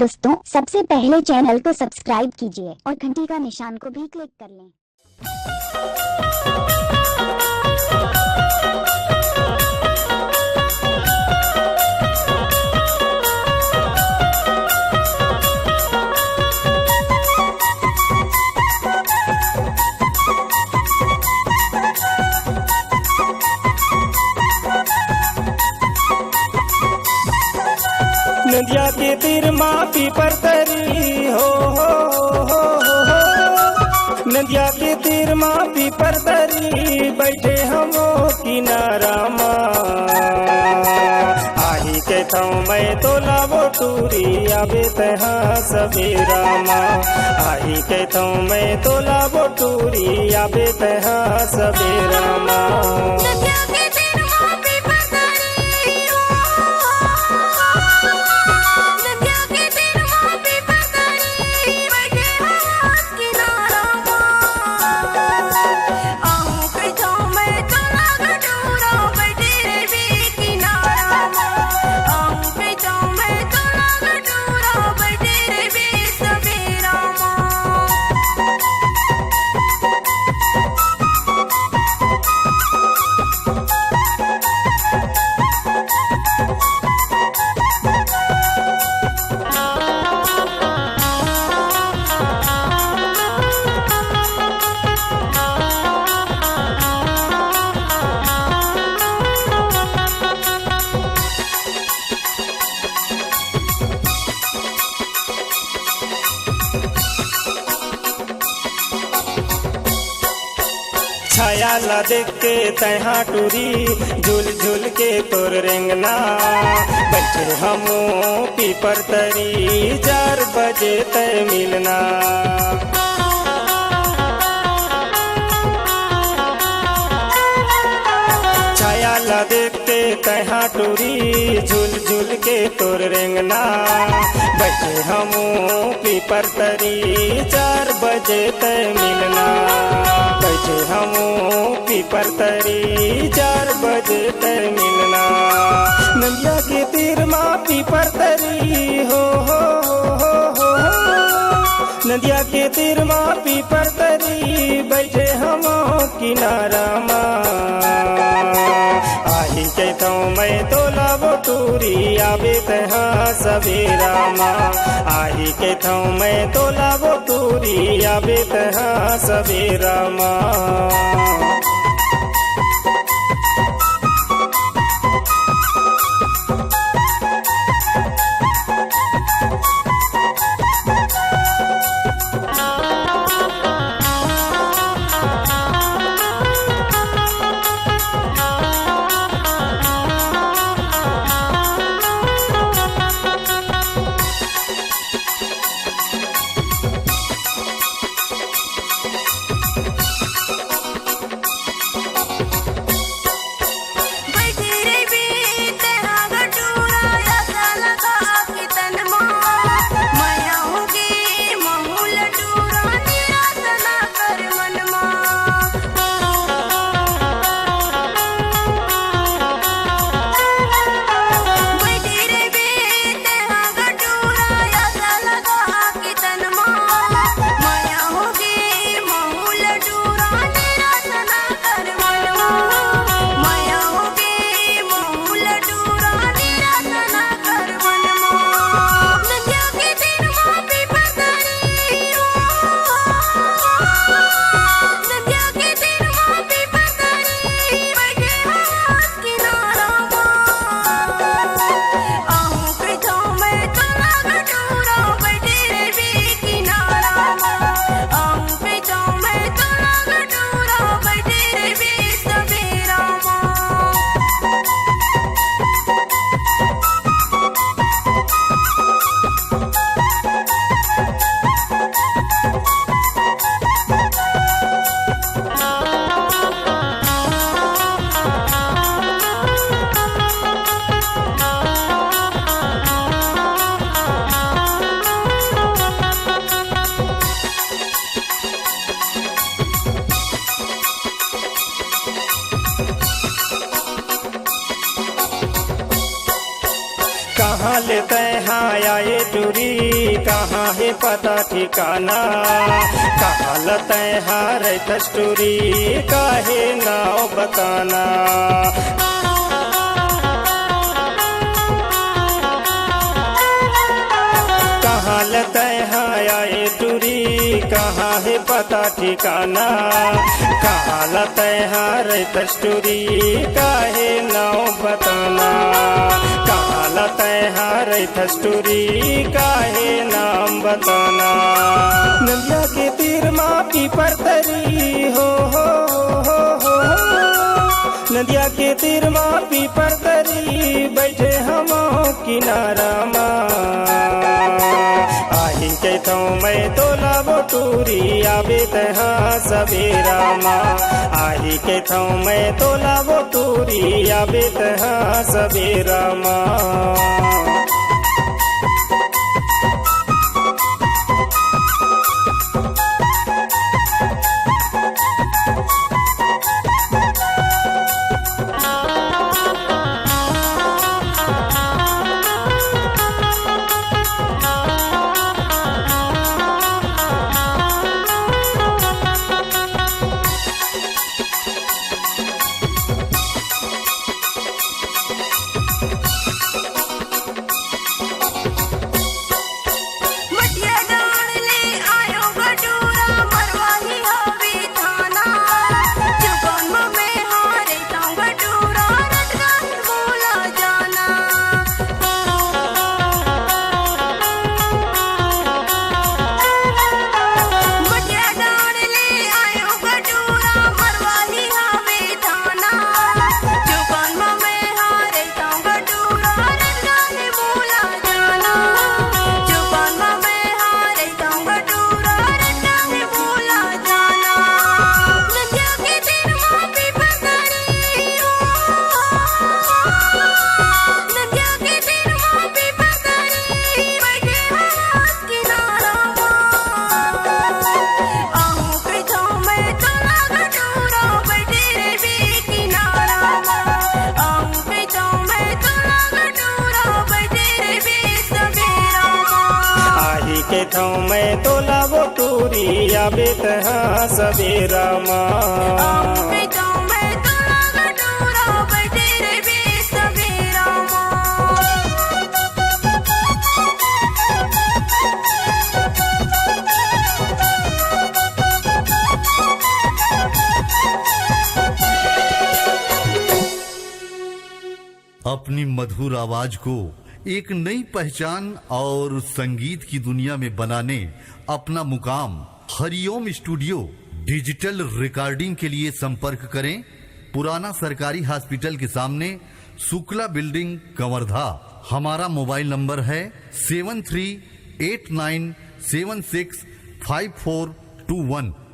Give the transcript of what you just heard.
दोस्तों सबसे पहले चैनल को सब्सक्राइब कीजिए और घंटी का निशान को भी क्लिक कर लें। नदिया के तीर मापी पर तरी हो। नदिया के तीर मापी पर तरी बैठे हम किनारा आही के थौ मैं तोला वो टूरी आबे तहा सवेरा आही के थौ मैं तोला वो टूरी आबे तहा सवेरा छाया ला देख के तहा टूरी झूल झूल के तोर रेंगना बैठे हमो पीपर तरी 4 बजे तय मिलना छाया ला देख के तहा टूरी झूल झूल के तोर रेंगना बैठे हमो पीपर तरी 4 बजे तय मिलना बैठे हमो पीपर तरी 4 बजे तय मिलना नदिया के तीर माँ पीपर तरी हो। नदिया के तीर माँ पीपर तरी बैठे हमो किनारा आही के थौ मैं तोला वो टूरी आबे तहा सवेरा आही के थौ मैं तोला वो टूरी आबे तहा सवेरा कहाँ लेते हाँ आए टूरी कहाँ है पता ठिकाना कहाँ लेते हाँ रहता स्टोरी काहे नाव बताना कहाँ लेते हाँ आए टूरी कहाँ है पता ठिकाना कहाँ लेते हाँ रहता स्टोरी काहे नाव बताना कहाँ लेते हाँ रहता स्टोरी काहे नाम बताना नदिया के तीर माँ पीपर तरी हो नदिया के तीर माँ पीपर तरी बैठे हम किनारा आही कहता मैं तोला वो टूरी आवे तहाँ सवेरा आही कहता मैं तोला वो टूरी आवे तहाँ सवेरा मैं तोला वो टूरी आवे तहाँ सवेरा अपनी मधुर आवाज को एक नई पहचान और संगीत की दुनिया में बनाने अपना मुकाम हरिओम स्टूडियो डिजिटल रिकॉर्डिंग के लिए संपर्क करें। पुराना सरकारी हॉस्पिटल के सामने शुक्ला बिल्डिंग कंवरधा। हमारा मोबाइल नंबर है 7389765421।